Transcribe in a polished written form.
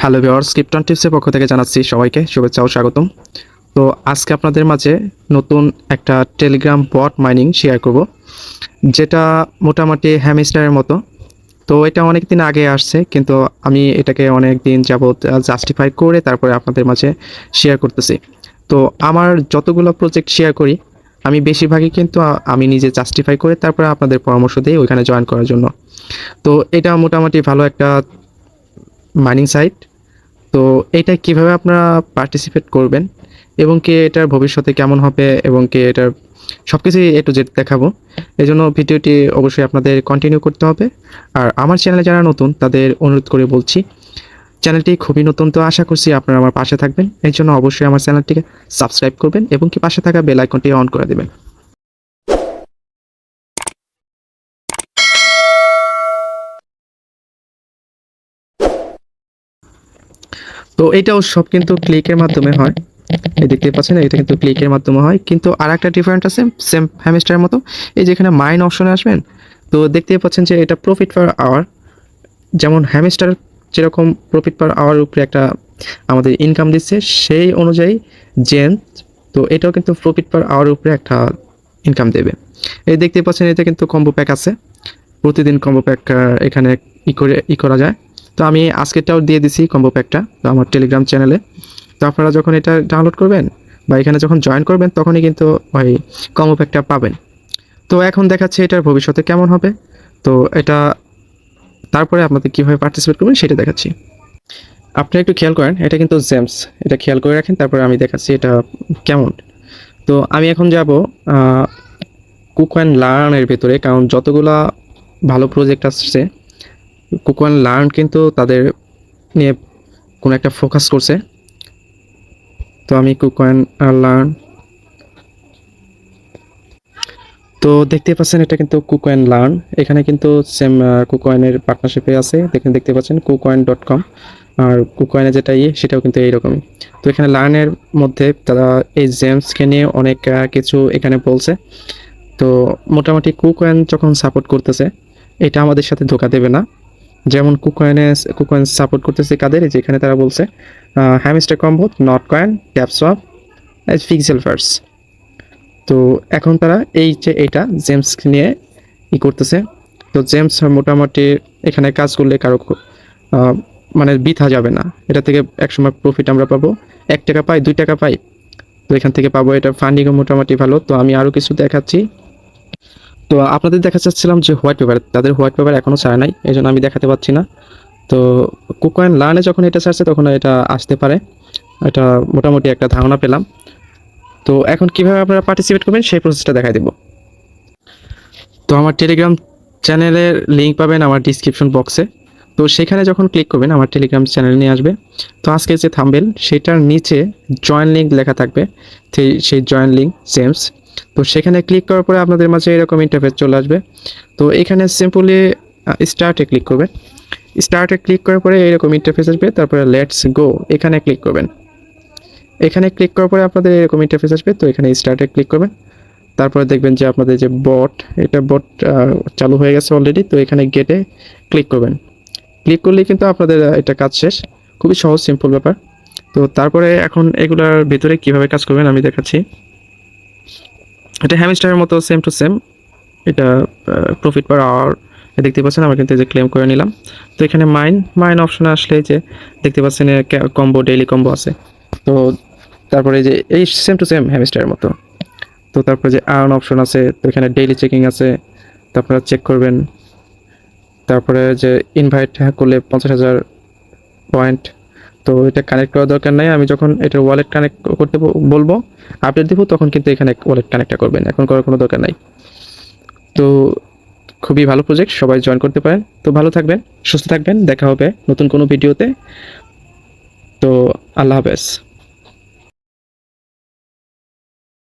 Hello viewers, krypton টিপসের পক্ষ থেকে জানাচ্ছি সবাইকে শুভেচ্ছা ও স্বাগতম। তো আজকে আপনাদের মাঝে নতুন একটা টেলিগ্রাম বট মাইনিং শেয়ার করব, যেটা মোটামুটি হ্যামস্টারের মতো। তো এটা অনেক দিন আগে আসছে, কিন্তু আমি এটাকে অনেক দিন যাবত জাস্টিফাই করে তারপরে আপনাদের মাঝে শেয়ার করতেছি। তো আমার যতগুলো প্রজেক্ট শেয়ার করি, আমি বেশিরভাগই কিন্তু আমি নিজে জাস্টিফাই করে তারপরে আপনাদের পরামর্শ দিই ওইখানে জয়েন করার জন্য। তো এটা মোটামুটি ভালো একটা মাইনিং সাইট। তো এটা কিভাবে আপনারা পার্টিসিপেট করবেন এবং কি এটার ভবিষ্যতে কেমন হবে এবং কি এটার সব কিছুই একটু জেড দেখাবো। এই জন্য ভিডিওটি অবশ্যই আপনাদের কন্টিনিউ করতে হবে। আর আমার চ্যানেলে যারা নতুন তাদের অনুরোধ করে বলছি, চ্যানেলটি খুবই নতুন, তো আশা করছি আপনারা আমার পাশে থাকবেন। এই জন্য অবশ্যই আমার চ্যানেলটিকে সাবস্ক্রাইব করবেন এবং কি পাশে থাকা বেল আইকনটি অন করে দেবেন। তো এটাও সব কিন্তু ক্লিকের মাধ্যমে হয়। এই দেখতে পাচ্ছেন, এটা কিন্তু ক্লিকের মাধ্যমে হয়, কিন্তু আর একটা ডিফারেন্ট আছে সেম হ্যামস্টারের মতো। এই যেখানে মাইন অপশনে আসবেন, তো দেখতেই পাচ্ছেন যে এটা প্রফিট পার আওয়ার। যেমন হ্যামস্টার যেরকম প্রফিট পার আওয়ার উপরে একটা আমাদের ইনকাম দিচ্ছে, সেই অনুযায়ী জেন তো এটাও কিন্তু প্রফিট পার আওয়ার উপরে একটা ইনকাম দেবে। এই দেখতে পাচ্ছেন এতে কিন্তু কম্বো প্যাক আছে, প্রতিদিন কম্বো প্যাক এখানে করা যায়। তো আমি আজকেরটাও দিয়ে দিছি কম্বো প্যাকটা তো আমার টেলিগ্রাম চ্যানেলে। তো আপনারা যখন এটা ডাউনলোড করবেন বা এখানে যখন জয়েন করবেন তখনই কিন্তু ওই কম্বো প্যাকটা পাবেন। তো এখন দেখাচ্ছে এটার ভবিষ্যতে কেমন হবে। তো এটা তারপরে আপনাদের কীভাবে পার্টিসিপেট করবেন সেটা দেখাচ্ছি। আপনি একটু খেয়াল করেন, এটা কিন্তু জেমস, এটা খেয়াল করে রাখেন, তারপরে আমি দেখাচ্ছি এটা কেমন। তো আমি এখন যাব কুকয়েন লার্নের ভেতরে, কারণ যতগুলা ভালো প্রজেক্ট আসছে কুকয়েন লার্ন কিন্তু তাদের নিয়ে কোনো একটা ফোকাস করছে। তো আমি কুকয়েন লার্ন, তো দেখতে পাচ্ছেন এটা কিন্তু কুকয়েন লার্ন, এখানে কিন্তু সেম কুকয়েনের পার্টনারশিপে আছে, দেখতে পাচ্ছেন kucoin.com। আর কুকয়েনে যেটা সেটাও কিন্তু এইরকমই। তো এখানে লার্নের মধ্যে তারা এই জেমসকে নিয়ে অনেক কিছু এখানে বলছে। তো মোটামুটি কুকয়েন যখন সাপোর্ট করতেছে, এটা আমাদের সাথে ধোকা দেবে না। যেমন কুকয়েন সাপোর্ট করতেছে কাদের, যেখানে তারা বলছে Hamster combo, Notcoin, TapSwap, Pixel ফার্স। তো এখন তারা এই যে এটা জেমস নিয়ে করতেছে। তো জেমস মোটামুটি এখানে কাজ করলে কারো মানে বৃথা যাবে না, এটা থেকে একসময় প্রফিট আমরা পাবো। 1 টাকা পাই, 2 টাকা পাই, তো এখান থেকে পাবো। এটা ফান্ডিংও মোটামুটি ভালো। তো আমি আরও কিছু দেখাচ্ছি। তো আপনাদের দেখা চাচ্ছিলাম যে হোয়াইট পেপার, তাদের হোয়াইট পেপার এখনও ছাড়া নাই, এই জন্য আমি দেখাতে পাচ্ছি না। তো কুকয়েন লার্নে যখন এটা ছাড়ছে তখন এটা আসতে পারে, এটা মোটামুটি একটা ধারণা পেলাম। তো এখন কিভাবে আপনারা পার্টিসিপেট করবেন সেই প্রসেসটা দেখাই দেব। তো আমার টেলিগ্রাম চ্যানেলের লিঙ্ক পাবেন আমার ডিসক্রিপশন বক্সে। তো সেখানে যখন ক্লিক করবেন আমার টেলিগ্রাম চ্যানেল নিয়ে আসবে। তো আজকে যে থাম্বনেল সেটার নিচে জয়েন লিঙ্ক লেখা থাকবে, সেই জয়েন লিঙ্ক জেমস। তো সেখানে ক্লিক করার পরে আপনাদের মাঝে এরকম ইন্টারফেস চলে আসবে। তো এখানে সিম্পলি স্টার্টে ক্লিক করবেন। স্টার্টে ক্লিক করার পরে এরকম ইন্টারফেস আসবে, তারপরে লেটস গো এখানে ক্লিক করবেন। এখানে ক্লিক করার পরে আপনাদের এরকম ইন্টারফেস আসবে। তো এখানে স্টার্টে ক্লিক করবেন, তারপরে দেখবেন যে আপনাদের যে বট, এটা বট চালু হয়ে গেছে অলরেডি। তো এখানে গেটে ক্লিক করবেন। ক্লিক করলেই কিন্তু আপনাদের এটা কাজ শেষ। খুবই সহজ সিম্পল ব্যাপার। তো তারপরে এখন এগুলার ভিতরে কিভাবে কাজ করবেন আমি দেখাচ্ছি। এটা হ্যামস্টারের মতো সেম টু সেম। এটা প্রফিট পার আওয়ার দেখতে পাচ্ছেন, আমরা কিন্তু এই যে ক্লেম করে নিলাম। তো এখানে মাইন অপশনে আসলে যে দেখতে পাচ্ছেন কম্বো, ডেইলি কম্বো আছে। তো তারপরে যে এই সেম টু সেম হ্যামস্টারের মতো। তো তারপরে যে আর্ন অপশন আছে, তো এখানে ডেইলি চেকিং আছে, তো আপনারা চেক করবেন। তারপরে যে ইনভাইট করলে 50,000 পয়েন্ট। তো এটা কানেক্ট করার দরকার নাই, আমি যখন এটা ওয়ালেট কানেক্ট করতে বলবো, আপডেট দেবো, তখন কিন্তু এখানে ওয়ালেট কানেক্টটা করবেন, এখন করার কোনো দরকার নাই। তো খুবই ভালো প্রজেক্ট, সবাই জয়েন করতে পারেন। তো ভালো থাকবেন, সুস্থ থাকবেন, দেখা হবে নতুন কোনো ভিডিওতে। তো আল্লাহ হাফেজ।